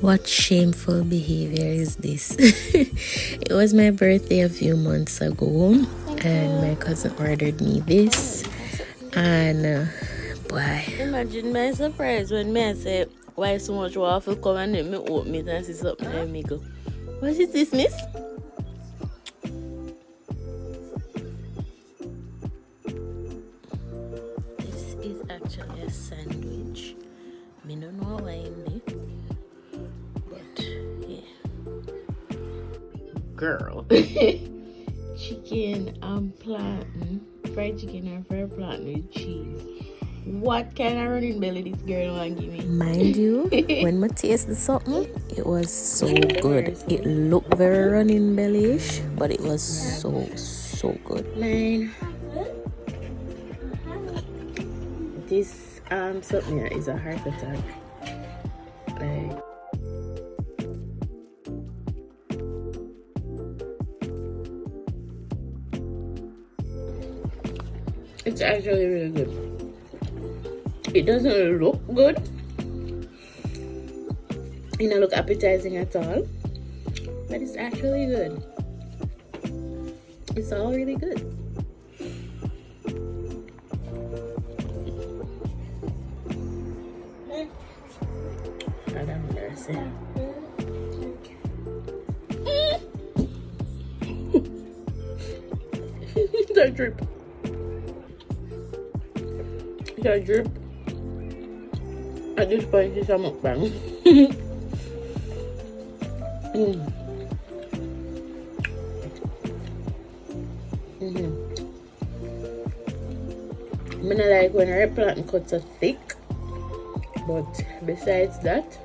What shameful behavior is this? It was my birthday a few months ago, and my cousin ordered me this. And boy, imagine my surprise when me say, why so much waffle come and let me open it and see something and me go, what is this, miss? This is actually a sandwich. Me don't know why in it, but yeah. Girl. Chicken and plantain, fried chicken and fried plantain with cheese. What kind of running belly this girl want give me? mind you, when I tasted something, it was so good. It looked very running belly-ish, but it was so good. Man, this something here is a heart attack. Like, it's actually really good. It doesn't look good. It doesn't look appetizing at all. But it's actually good. It's all really good. God have mercy. That drip. That drip. At this point, it's a mukbang. I like when our plantain cuts are thick, but besides that,